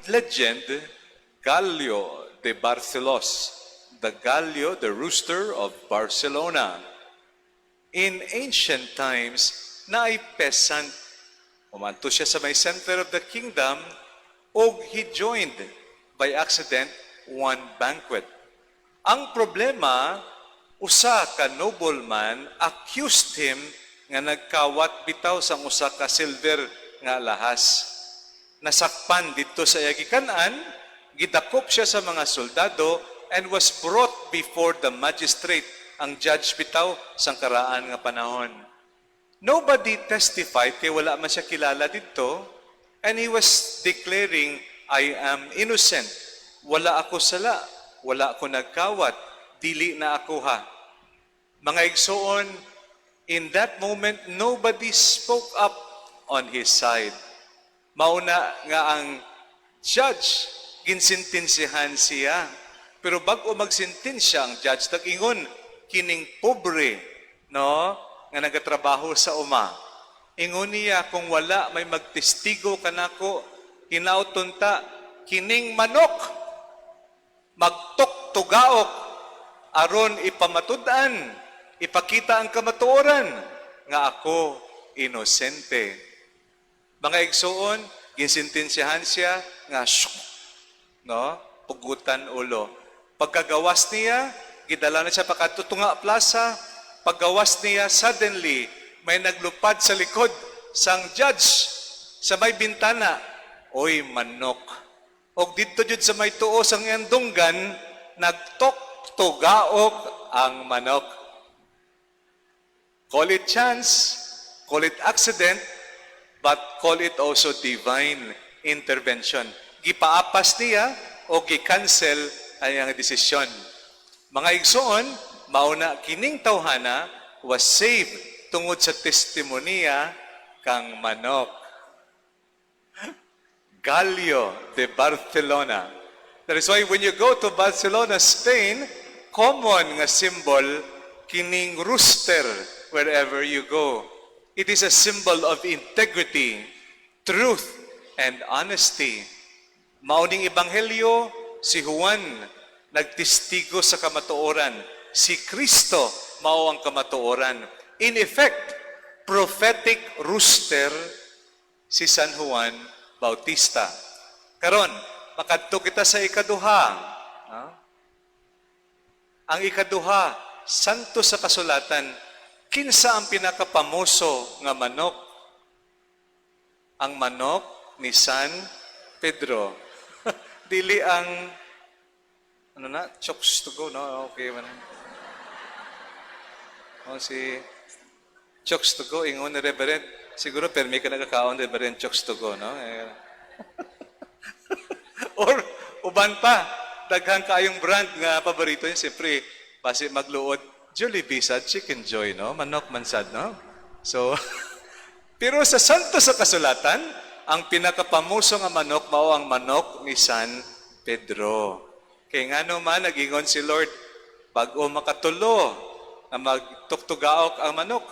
legend, Gallio de Barcelos, the Gallio, the rooster of Barcelona. In ancient times, naay peasant. Umanto siya sa may center of the kingdom, o he joined by accident one banquet. Ang problema, usa ka nobleman accused him nga nagkawat bitaw sang usa ka silver nga alahas. Nasakpan dito sa iyagikanan, gidakop siya sa mga soldado and was brought before the magistrate, ang judge bitaw sang karaan nga panahon. Nobody testified kay wala man siya kilala dito, and he was declaring, I am innocent. Wala ako sala, wala ako nagkawat, dili na ako ha. Mga igsoon, in that moment, nobody spoke up on his side. Mauna nga ang judge, ginsintinsihan siya. Pero bago magsintensya ang judge, nag-ingon, kining pobre, no, nga nagatrabaho sa uma. Ingon niya, kung wala may magtestigo kanako, hinautunta, kining manok, magtuktugaok, aron ipamatudan, ipakita ang kamatuoran, nga ako inosente. Mga igsoon, ginsintensyahan siya, nga no, pugutan ulo. Pagkagawas niya, gidala na siya pakatutunga plaza. Paggawas niya, suddenly, may naglupad sa likod sang judge sa may bintana. Oy, manok. O dito jud sa may tuo sang iyang dunggan, nagtok-tugaok ang manok. Call it chance, call it accident, but call it also divine intervention. Gipaapas niya o gi-cancel ang iyang desisyon. Mga igsoon, mauna kining tawhana was saved tungod sa testimonya kang manok. Gallio de Barcelona. That is why when you go to Barcelona, Spain, common nga symbol kining rooster wherever you go. It is a symbol of integrity, truth, and honesty. Mauning ebanghelyo, si Juan nagtestigo sa kamatuoran. Si Kristo mao ang kamatuoran. In effect, prophetic rooster si San Juan Bautista. Karon, makadto kita sa ikaduha. Ang ikaduha, santo sa kasulatan, kinsa ang pinakapamoso nga manok? Ang manok ni San Pedro. Dili ang ano na, chokes to go, no? Okay man. O si chokes to go, ingon ni Reverend. Siguro permi ka nagkakaon, Reverend, chokes to go, no? Or, uban pa, daghang kaayong brand nga paborito niya, siyempre, basi magluod, Jollibee sad, Chicken Joy, no? Manok mansad, no? So, pero sa santo sa kasulatan, ang pinakapamuso nga manok, mao ang manok ni San Pedro. Kaya nga naman, nag-ingon si Lord, bago makatulo, na magtuktugaok ang manok,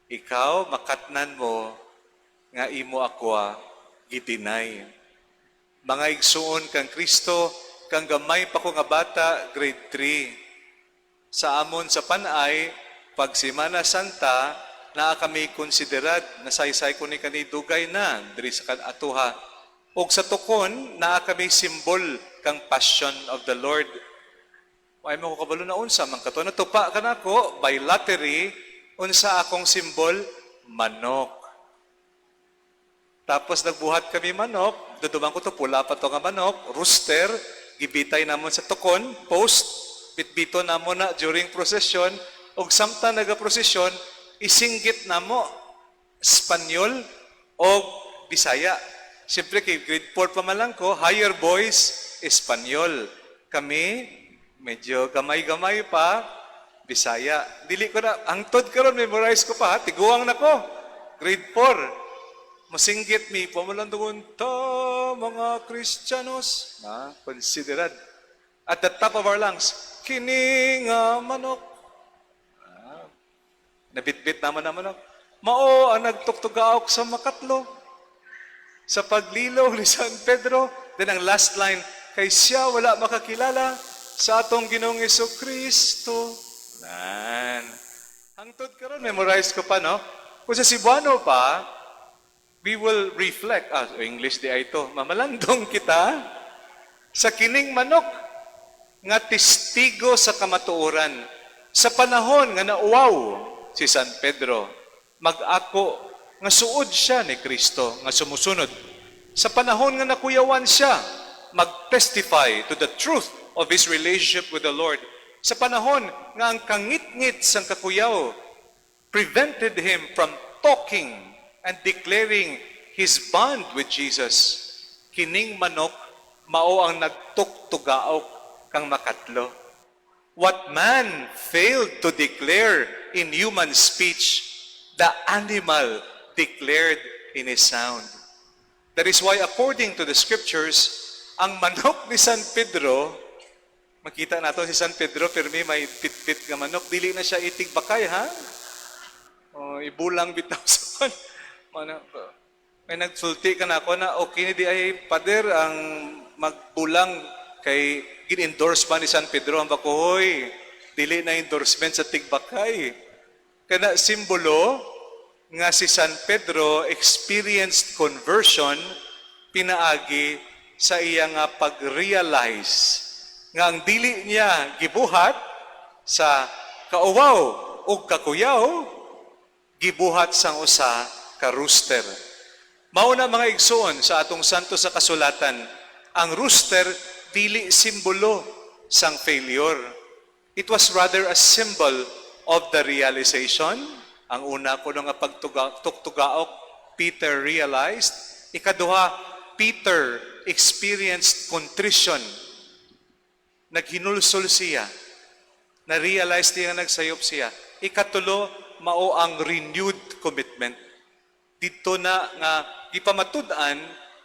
ikaw, makatnan mo, nga imo akwa, gitinay. Mga igsuon kang Kristo, kang gamay pa ko nga bata, grade 3. Sa amon sa panay, pag Semana Santa, naa kami konsiderad, nasaysay ko ni kanidugay na, diri sa atuha. O sa tukon, naa kami simbol kang passion of the Lord. Ay mo ko kabalo na unsa, man kato natupa ka na ko, by lottery, unsa akong simbol? Manok. Tapos nagbuhat kami manok, dudumang ko to, pula pa to nga manok, rooster, gibitay namon sa tukon, post, bitbito namon na during procession, og samtang naga-procession, isinggit namo, Espanyol o Bisaya. Siyempre, kay grade 4 pa man lang ko, higher boys, Espanyol. Kami, medyo gamay-gamay pa, Bisaya. Dili ko na, angtod karon memorize ko pa, tiguang na ko. Grade 4. Masinggit mi, pamalantungon, ta mga Kristiyanos, na considerad. At the top of our lungs, kining manok. Nabitbit naman ang manok. Mao ang nagtuktugaok sa makatlo. sa paglilong ni San Pedro. Then ang last line, kay siya wala makakilala sa atong Ginoong Jesucristo. Nan. Hangtod karon memorize ko pa, no? Kung sa Cebuano pa, we will reflect. English di ay ito. Mamalandong kita sa kining manok nga testigo sa kamatuoran. Sa panahon nga nauwaw si San Pedro, mag-ako nga suod siya ni Kristo nga sumusunod. Sa panahon nga nakuyawan siya, mag-testify to the truth of his relationship with the Lord. Sa panahon nga ang kangit-ngit sang kakuyaw prevented him from talking and declaring his bond with Jesus. Kining manok mao ang nagtuktugaok kang makatlo. What man failed to declare in human speech, the animal declared in his sound. That is why according to the scriptures, ang manok ni San Pedro, makita nato si San Pedro, pirmi may pit-pit nga manok, dili na siya itig bakay, ha? Ibulang bitaw sa may nagsulti ka na ako na okay di ay pader ang magbulang kay gin-endorse ba ni San Pedro ang bakuhoy, dili na endorsement sa tigbakay. Kana simbolo nga si San Pedro experienced conversion pinaagi sa iya nga pag-realize nga ang dili niya gibuhat sa kauwaw o kakuyaw, gibuhat sang usa ka rooster. Mao na mga igsoon sa atong santo sa kasulatan, ang rooster dili simbolo sang failure. It was rather a symbol of the realization. Ang una ko nga pagtuktugaok, Peter realized. Ikaduha, Peter experienced contrition. Naghinulsol siya. Na-realize niya nga nagsayop siya. Ikatulo, mao ang renewed commitment. Dito na nga ipamatud-an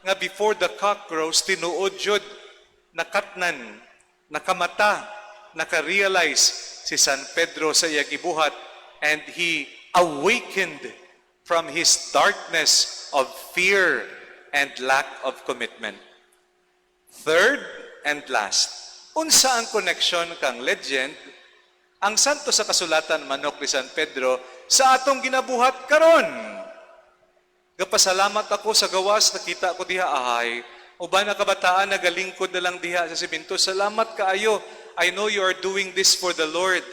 nga before the cock crows, tinuod jud, nakatnan, nakamata, nakarealize si San Pedro sa iya gibuhat, and he awakened from his darkness of fear and lack of commitment. Third and last, unsa ang connection kang legend ang santo sa kasulatan manok ni San Pedro sa atong ginabuhat karon? Gapasalamat ako sa gawas, nakita ko diha ahay, uban na kabataan nagalingkod na lang diha sa simento. Salamat kaayo. I know you are doing this for the Lord.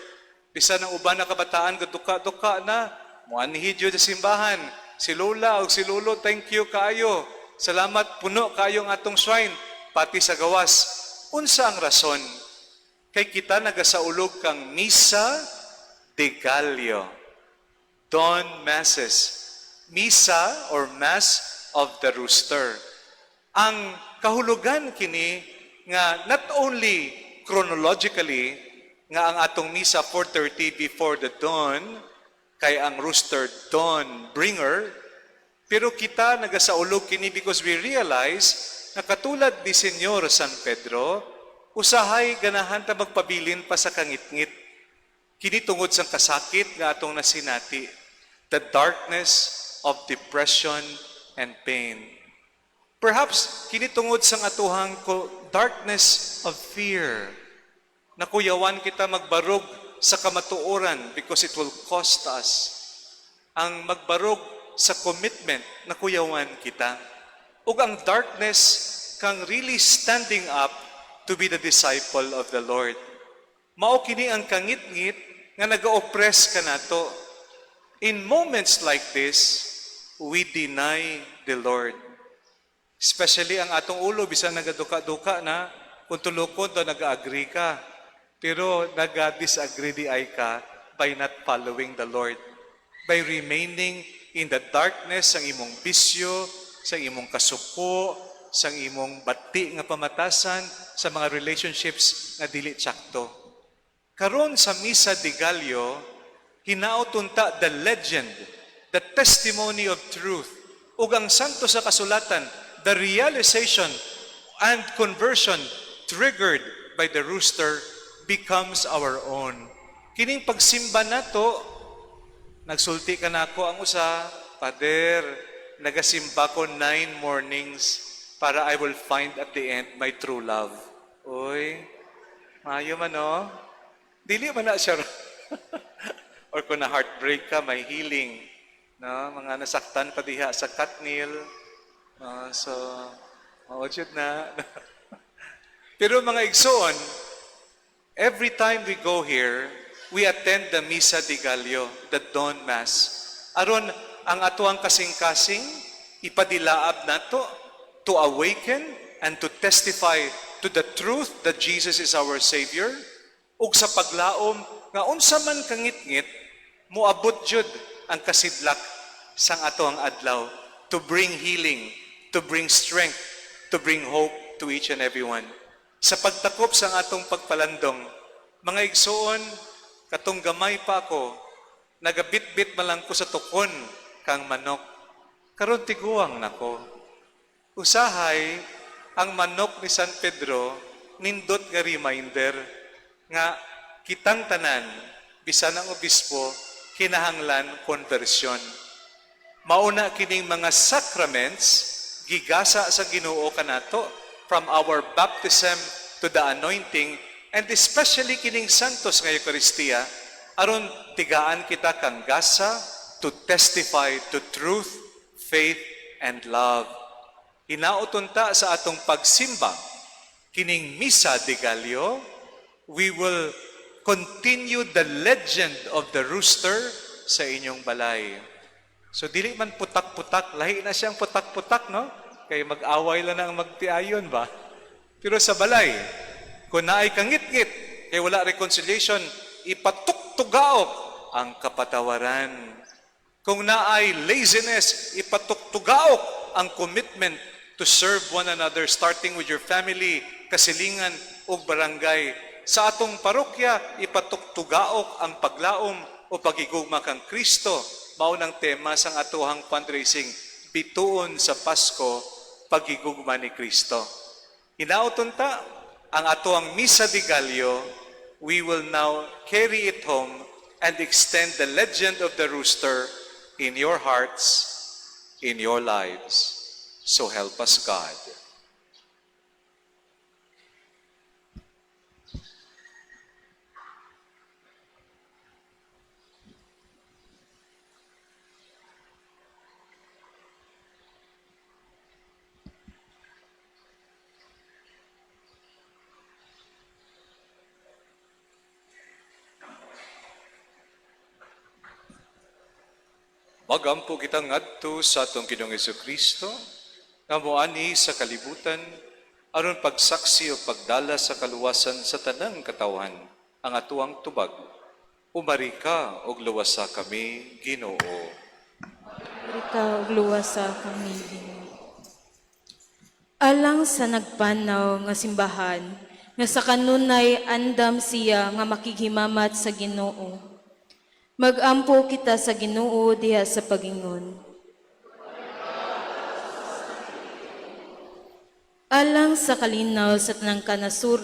Bisan ang uban na kabataan gaduka-duka na, muanhidyo sa simbahan. Si Lola o si Lolo, thank you kaayo. Salamat puno kaayo ang atong shrine, pati sa gawas. Unsa ang rason? Kay kita nagasaulog kang Misa de Gallo, Dawn Masses, Misa or Mass of the Rooster. Ang kahulugan kini nga not only chronologically nga ang atong misa 4:30 before the dawn kay ang rooster dawn bringer, pero kita nagasaulog kini because we realize na katulad ni Senyor San Pedro, usahay ganahan ta magpabilin pa sa kangit-ngit. Kini tungod sa kasakit nga atong nasinati, the darkness of depression and pain. Perhaps kini tungod sa atuhang darkness of fear. Nakuyawan kita magbarog sa kamatuoran because it will cost us. Ang magbarog sa commitment, nakuyawan kita. Ug ang darkness kang really standing up to be the disciple of the Lord. Mao kini ang kangit-ngit nga naga-oppress ka nato. In moments like this, we deny the Lord. Especially ang atong ulo, bisan nagaduka-duka na, kung tulukod o nag-agree ka, pero nag-disagree di ay ka by not following the Lord. By remaining in the darkness, ang imong bisyo, sa imong kasuko, sa imong bati nga pamatasan, sa mga relationships nga dili tsakto. Karon sa Misa de Gallo, hinautunta the legend, the testimony of truth, ug ang santo sa kasulatan, the realization and conversion triggered by the rooster becomes our own. Kining pagsimba nato, nagsulti ka nako ang usa, Pader, nagasimba ko 9 mornings para I will find at the end my true love. Uy, mayo man no? Dili man na siya. Or kung na-heartbreak ka, may healing. No? Mga nasaktan pa diha sa Katnil. So, maudjud na. Pero mga igsoon, every time we go here, we attend the Misa de Gallo, the Dawn Mass. Aron ang atuang kasing-kasing, ipadilaab nato to awaken and to testify to the truth that Jesus is our Savior. Ug sa paglaom, nga unsa man kangit-ngit, muabot jud ang kasidlak sang atuang adlaw to bring healing, to bring strength, to bring hope to each and everyone. Sa pagtakop sang atong pagpalandong, mga igsoon, katong gamay pa ako, nagabit-bit malang ko sa tukon kang manok. Karon tiguang nako. Usahay, ang manok ni San Pedro, nindot nga reminder nga kitang tanan, bisan ang obispo, kinahanglan konversyon. Mauna kining mga sacraments, gigasa sa Ginoo kanato, from our baptism to the anointing, and especially kining santos nga Eucharistia, aron tigaan kita kang gasa to testify to truth, faith, and love. Hinauton ta sa atong pagsimba, kining Misa de Gallo, we will continue the legend of the rooster sa inyong balay. So dili man putak-putak, lahi na siyang putak-putak, no? Kaya mag-away lang ang magtiayon ba? Pero sa balay, kung naay kangit-ngit, kaya wala reconciliation, ipatuktugaok ang kapatawaran. Kung naay laziness, ipatuktugaok ang commitment to serve one another, starting with your family, kasilingan o barangay. Sa atong parokya, ipatuktugaok ang paglaom o pagigugma kang Kristo. Maunang tema sang atuhang fundraising, bituon sa Pasko, pagigugma ni Kristo. Hinauton ta, ang atuang Misa de Gallo, we will now carry it home and extend the legend of the rooster in your hearts, in your lives. So help us God. Magampo kitang ngadto sa atong Ginoong Jesucristo, nga moani sa kalibutan, aron pagsaksi o pagdala sa kaluwasan sa tanang katawhan, ang atuang tubag. Umari ka og luwasa kami, Ginoo. Umari ka og luwasa kami, Ginoo. Alang sa nagpanaw nga simbahan, nga sa kanunay andam siya nga makighimamat sa Ginoo. Magampo kita sa Ginoo diha sa pagingon. Alang sa kalinaw sa tanang kanasura,